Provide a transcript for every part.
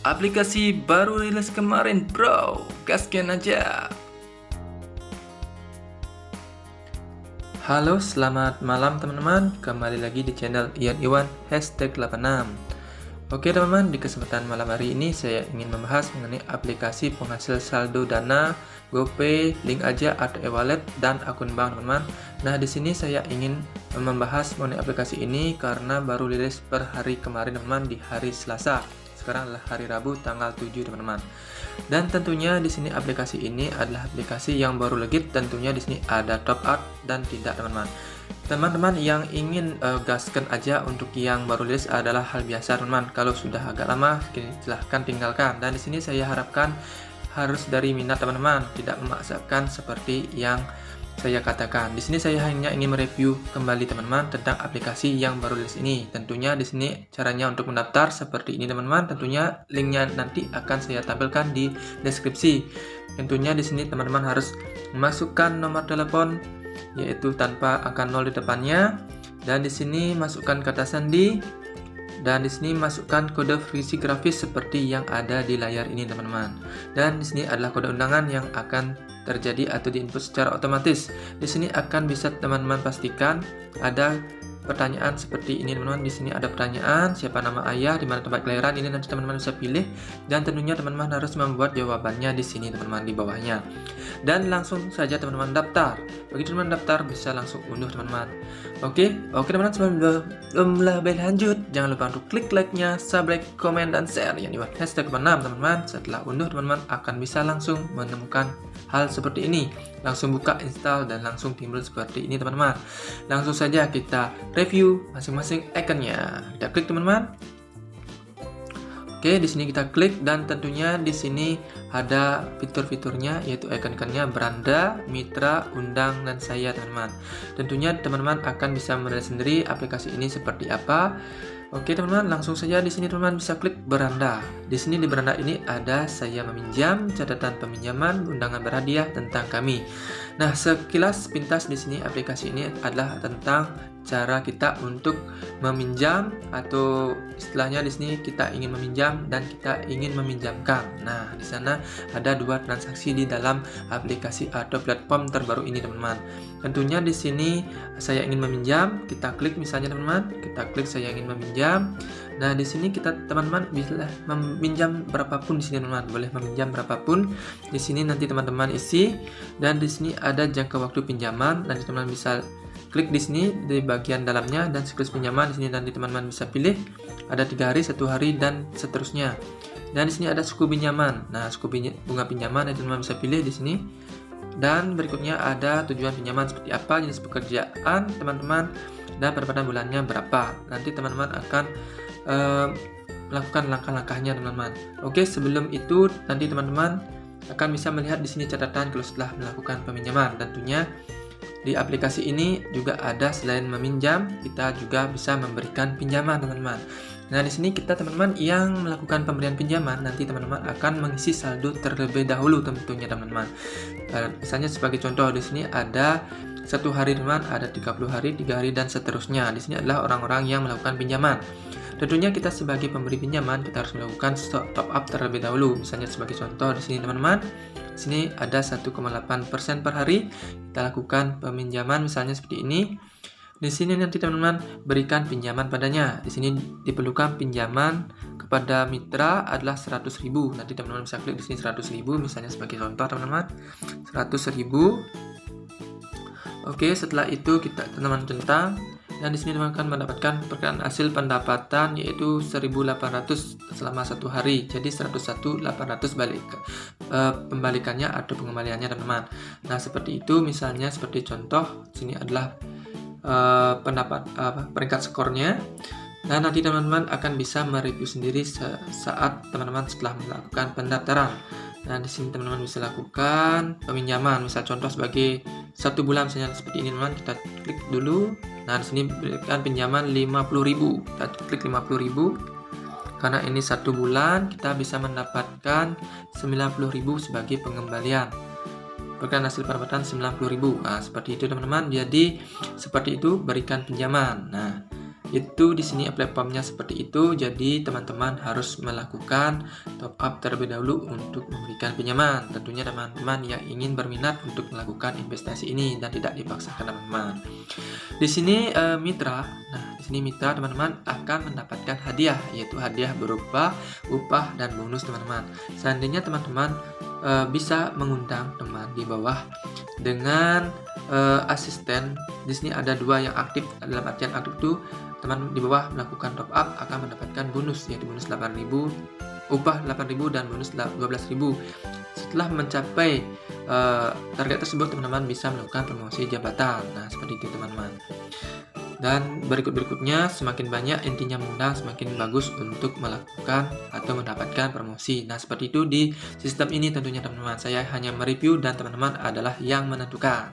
Aplikasi baru rilis kemarin bro, gaskan aja. Halo, selamat malam teman-teman. Kembali lagi di channel Ian Iwan #86. Oke teman-teman, di kesempatan malam hari ini saya ingin membahas mengenai aplikasi penghasil saldo dana, GoPay, link aja atau e-wallet dan akun bank teman-teman. Nah, di sini saya ingin membahas mengenai aplikasi ini karena baru rilis per hari kemarin teman-teman, di hari Selasa. Sekarang adalah hari Rabu tanggal 7 teman-teman. Dan tentunya di sini aplikasi ini adalah aplikasi yang baru legit. Tentunya di sini ada top up dan tidak teman-teman. Teman-teman yang ingin gaskan aja untuk yang baru rilis adalah hal biasa teman-teman. Kalau sudah agak lama silahkan tinggalkan. Dan di sini saya harapkan harus dari minat teman-teman, tidak memaksakan seperti yang saya katakan. Di sini saya hanya ingin mereview kembali teman-teman tentang aplikasi yang baru rilis ini. Tentunya di sini caranya untuk mendaftar seperti ini teman-teman. Tentunya linknya nanti akan saya tampilkan di deskripsi. Tentunya di sini teman-teman harus memasukkan nomor telepon yaitu tanpa angka 0 di depannya, dan di sini masukkan kata sandi, dan di sini masukkan kode verisi grafis seperti yang ada di layar ini teman-teman. Dan di sini adalah kode undangan yang akan terjadi atau diinput secara otomatis. Di sini akan bisa teman-teman pastikan ada pertanyaan seperti ini teman-teman. Di sini ada pertanyaan siapa nama ayah, di mana tempat kelahiran, ini nanti teman-teman bisa pilih, dan tentunya teman-teman harus membuat jawabannya di sini teman-teman di bawahnya. Dan langsung saja teman-teman daftar. Begitu teman-teman daftar bisa langsung unduh teman-teman. Oke teman-teman, sebelum lebih lanjut jangan lupa untuk klik like-nya, subscribe, komen, dan share yang di #6 teman-teman. Setelah unduh teman-teman akan bisa langsung menemukan hal seperti ini. Langsung buka, install, dan langsung timbul seperti ini teman-teman. Langsung saja kita review masing-masing ikonnya. Kita klik teman-teman. Oke, di sini kita klik, dan tentunya di sini ada fitur-fiturnya yaitu ikon-ikonnya beranda, mitra, undang, dan saya teman-teman. Tentunya teman-teman akan bisa menilai sendiri aplikasi ini seperti apa. Oke teman-teman, langsung saja di sini teman-teman bisa klik beranda. Di sini di beranda ini ada saya meminjam, catatan peminjaman, undangan berhadiah, tentang kami. Nah, sekilas pintas di sini aplikasi ini adalah tentang cara kita untuk meminjam, atau istilahnya di sini kita ingin meminjam dan kita ingin meminjamkan. Nah, di sana ada dua transaksi di dalam aplikasi atau platform terbaru ini teman-teman. Tentunya di sini saya ingin meminjam, kita klik misalnya teman-teman, kita klik saya ingin meminjam. Nah, di sini kita teman-teman bisa meminjam berapapun di sini teman-teman, boleh meminjam berapapun. Di sini nanti teman-teman isi, dan di sini ada jangka waktu pinjaman. Nanti teman-teman bisa klik di sini di bagian dalamnya, dan siklus pinjaman di sini nanti teman-teman bisa pilih ada 3 hari, 1 hari, dan seterusnya. Dan di sini ada suku pinjaman. Nah, suku bunga pinjaman yang teman-teman bisa pilih di sini. Dan berikutnya ada tujuan pinjaman seperti apa, jenis pekerjaan teman-teman, dan pendapatan bulannya berapa. Nanti teman-teman akan melakukan langkah-langkahnya teman-teman. Oke, sebelum itu nanti teman-teman akan bisa melihat di sini catatan kalau setelah melakukan peminjaman. Tentunya di aplikasi ini juga ada selain meminjam, kita juga bisa memberikan pinjaman teman-teman. Nah, di sini kita teman-teman yang melakukan pemberian pinjaman, nanti teman-teman akan mengisi saldo terlebih dahulu tentunya teman-teman. Misalnya sebagai contoh di sini ada 1 hari teman, ada 30 hari, 3 hari, dan seterusnya. Di sini adalah orang-orang yang melakukan pinjaman. Tentunya kita sebagai pemberi pinjaman kita harus melakukan top up terlebih dahulu. Misalnya sebagai contoh di sini teman-teman, di sini ada 1,8% per hari. Kita lakukan peminjaman misalnya seperti ini. Di sini nanti teman-teman berikan pinjaman padanya. Di sini diperlukan pinjaman kepada mitra adalah 100.000. Nanti teman-teman bisa klik di sini 100.000 misalnya sebagai contoh teman-teman. 100.000. Oke, setelah itu kita teman-teman centang. Dan di sini teman akan mendapatkan perkiraan hasil pendapatan yaitu 1.800 selama 1 hari. Jadi 101.800 pembalikannya atau pengembaliannya teman-teman. Nah, seperti itu misalnya seperti contoh sini adalah peringkat skornya. Nah, nanti teman-teman akan bisa mereview sendiri saat teman-teman setelah melakukan pendaftaran. Nah, di sini teman-teman bisa lakukan peminjaman. Misal contoh sebagai 1 bulan misalnya seperti ini teman, kita klik dulu. Nah, di sini berikan pinjaman 50.000. Kita klik 50.000. Karena ini 1 bulan, kita bisa mendapatkan 90.000 sebagai pengembalian. berikan hasil pendapatan 90.000. Nah, seperti itu teman-teman. Jadi seperti itu berikan pinjaman. Nah, itu di sini platformnya seperti itu. Jadi teman-teman harus melakukan top up terlebih dahulu untuk memberikan pinjaman. Tentunya teman-teman yang ingin berminat untuk melakukan investasi ini dan tidak dipaksakan teman-teman. Di sini mitra. Nah, di sini mitra teman-teman akan mendapatkan hadiah, yaitu hadiah berupa upah dan bonus teman-teman. Seandainya teman-teman bisa mengundang teman di bawah dengan asisten. Di sini ada 2 yang aktif. Dalam artian aktif itu teman di bawah melakukan top up akan mendapatkan bonus, yaitu bonus 8.000, upah 8.000 dan bonus 12.000. Setelah mencapai target tersebut, teman-teman bisa melakukan promosi jabatan. Nah, seperti itu teman-teman. Dan berikutnya semakin banyak intinya mengundang, semakin bagus untuk melakukan atau mendapatkan promosi. Nah, seperti itu di sistem ini tentunya teman-teman. Saya hanya mereview dan teman-teman adalah yang menentukan.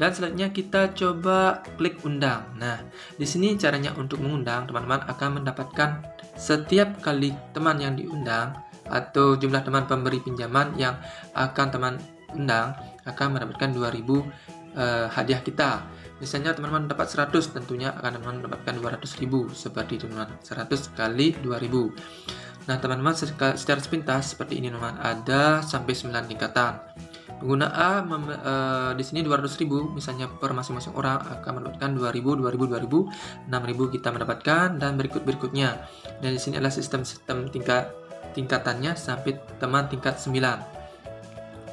Dan selanjutnya kita coba klik undang. Nah, di sini caranya untuk mengundang, teman-teman akan mendapatkan setiap kali teman yang diundang atau jumlah teman pemberi pinjaman yang akan teman undang akan mendapatkan 2.000 hadiah kita. Misalnya teman-teman dapat 100, tentunya akan teman mendapatkan 200.000. Seperti itu teman-teman, 100 kali 2.000. Nah, teman-teman secara sepintas seperti ini teman-teman, ada sampai 9 tingkatan. Pengguna A di sini 200.000, misalnya per masing-masing orang akan mendapatkan 2.000, 2.000, 6.000 kita mendapatkan, dan berikutnya. Dan di sini adalah sistem tingkatannya sampai teman tingkat 9.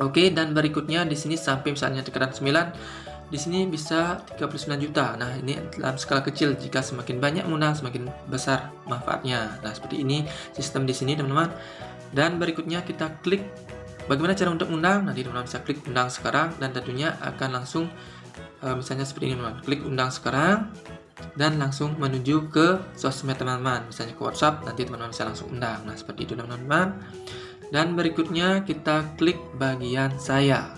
Oke, dan berikutnya di sini sampai misalnya tingkatan 9. Di sini bisa 39 juta. Nah, ini dalam skala kecil. Jika semakin banyak mengundang, semakin besar manfaatnya. Nah, seperti ini sistem di sini, teman-teman. Dan berikutnya kita klik bagaimana cara untuk undang. Nanti teman-teman bisa klik undang sekarang dan tentunya akan langsung misalnya seperti ini, teman-teman. Klik undang sekarang dan langsung menuju ke sosmed teman-teman. Misalnya ke WhatsApp, nanti teman-teman bisa langsung undang. Nah, seperti itu teman-teman. Dan berikutnya kita klik bagian saya.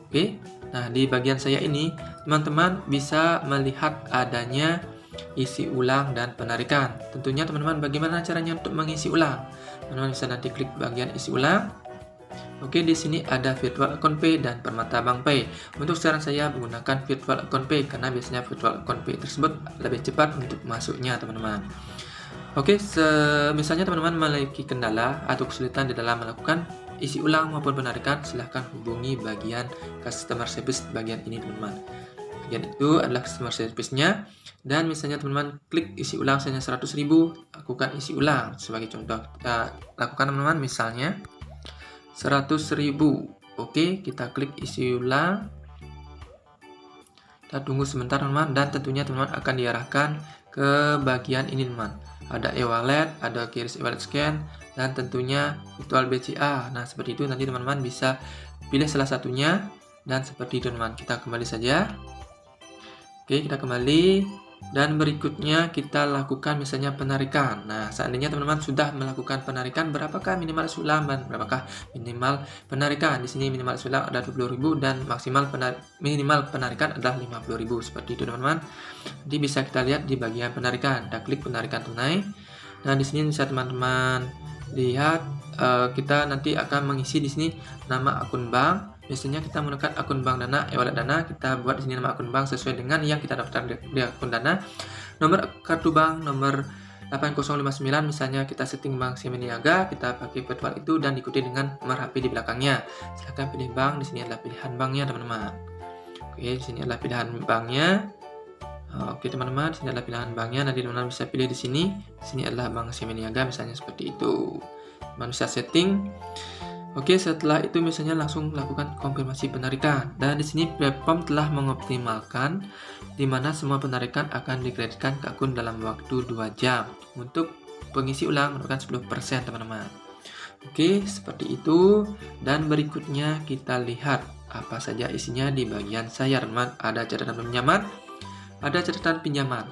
Oke. Nah, di bagian saya ini, teman-teman bisa melihat adanya isi ulang dan penarikan. Tentunya teman-teman bagaimana caranya untuk mengisi ulang. Teman-teman bisa nanti klik bagian isi ulang. Oke, di sini ada virtual account pay dan permata bank pay. Untuk sekarang saya menggunakan virtual account pay karena biasanya virtual account pay tersebut lebih cepat untuk masuknya, teman-teman. Oke, misalnya teman-teman memiliki kendala atau kesulitan di dalam melakukan isi ulang maupun penarikan, silahkan hubungi bagian customer service bagian ini, teman-teman. Bagian itu adalah customer service-nya. Dan misalnya teman-teman klik isi ulang misalnya 100.000, lakukan isi ulang. Sebagai contoh kita lakukan teman-teman, misalnya 100.000. Oke, kita klik isi ulang. Kita tunggu sebentar teman-teman, dan tentunya teman-teman akan diarahkan ke bagian ini teman-teman. Ada e-wallet, ada QRIS e-wallet scan, dan tentunya virtual BCA. Nah, seperti itu nanti teman-teman bisa pilih salah satunya, dan seperti itu teman-teman. Kita kembali saja. Oke, kita kembali, dan berikutnya kita lakukan misalnya penarikan. Nah, seandainya teman-teman sudah melakukan penarikan, berapakah minimal ulang dan berapakah minimal penarikan? Di sini minimal ulang ada 20.000 dan maksimal minimal penarikan adalah 50.000. Seperti itu teman-teman. Nanti bisa kita lihat di bagian penarikan. Kita klik penarikan tunai. Nah, di sini bisa teman-teman lihat kita nanti akan mengisi di sini nama akun bank. Biasanya kita menggunakan akun bank Dana, e-wallet Dana. Kita buat di sini nama akun bank sesuai dengan yang kita daftarkan di akun Dana. Nomor kartu bank nomor 8059, misalnya kita setting bank Semeniaga, kita pakai virtual itu dan diikuti dengan nomor HP di belakangnya. Silahkan pilih bank. Di sini adalah pilihan banknya, teman-teman. Oke, di sini adalah pilihan banknya. Oke teman-teman, di sini adalah pilihan banknya. Nanti teman-teman bisa pilih di sini. Di sini adalah bank Semeniaga, misalnya seperti itu. Teman bisa setting. Oke, setelah itu misalnya langsung lakukan konfirmasi penarikan. Dan di sini platform telah mengoptimalkan di mana semua penarikan akan dikreditkan ke akun dalam waktu 2 jam. Untuk pengisi ulang mendapatkan 10%, teman-teman. Oke, seperti itu. Dan berikutnya kita lihat apa saja isinya di bagian saya, teman-teman. Ada catatan pinjaman, ada catatan pinjaman.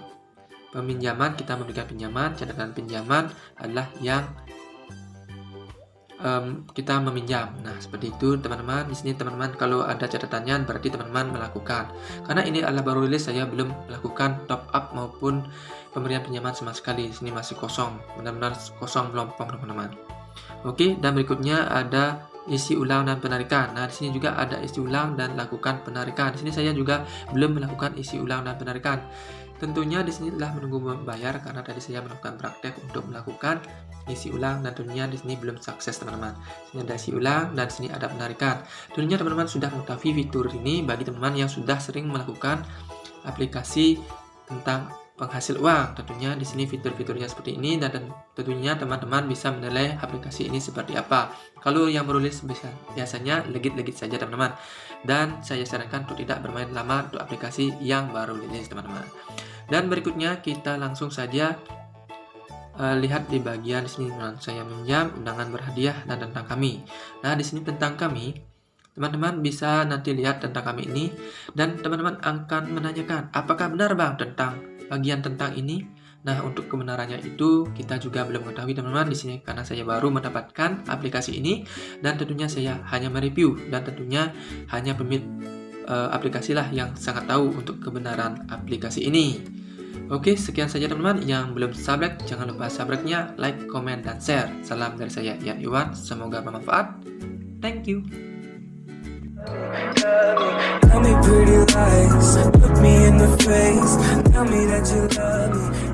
Peminjaman, kita memberikan pinjaman. Catatan pinjaman adalah yang kita meminjam. Nah, seperti itu teman-teman. Di sini teman-teman kalau ada catatannya berarti teman-teman melakukan. Karena ini adalah baru rilis, saya belum melakukan top up maupun pemberian pinjaman sama sekali. Di sini masih kosong, benar-benar kosong melompong, teman-teman. Oke, dan berikutnya ada isi ulang dan penarikan. Nah, di sini juga ada isi ulang dan lakukan penarikan. Di sini saya juga belum melakukan isi ulang dan penarikan. Tentunya di sini telah menunggu membayar karena tadi saya melakukan praktek untuk melakukan isi ulang dan tentunya di sini belum sukses teman-teman. Sini ada isi ulang dan di sini ada penarikan. Tentunya teman-teman sudah mengetahui fitur ini bagi teman-teman yang sudah sering melakukan aplikasi tentang penghasil uang. Tentunya di sini fitur-fiturnya seperti ini dan tentunya teman-teman bisa menilai aplikasi ini seperti apa. Kalau yang menulis biasanya legit-legit saja teman-teman. Dan saya sarankan untuk tidak bermain lama untuk aplikasi yang baru rilis teman-teman. Dan berikutnya kita langsung saja lihat di bagian di sini teman-teman. Saya minjam, undangan berhadiah dan tentang kami. Nah, di sini tentang kami teman-teman bisa nanti lihat tentang kami ini dan teman-teman akan menanyakan apakah benar bang tentang bagian tentang ini. Nah, untuk kebenarannya itu kita juga belum mengetahui teman-teman di sini karena saya baru mendapatkan aplikasi ini dan tentunya saya hanya mereview dan tentunya hanya pemilik aplikasi lah yang sangat tahu untuk kebenaran aplikasi ini. Oke, sekian saja teman-teman. Yang belum subscribe, jangan lupa subscribe-nya, like, komen, dan share. Salam dari saya, Ian Iwan. Semoga bermanfaat. Thank you. Tell me pretty lies, look me in the face, tell me that you love me.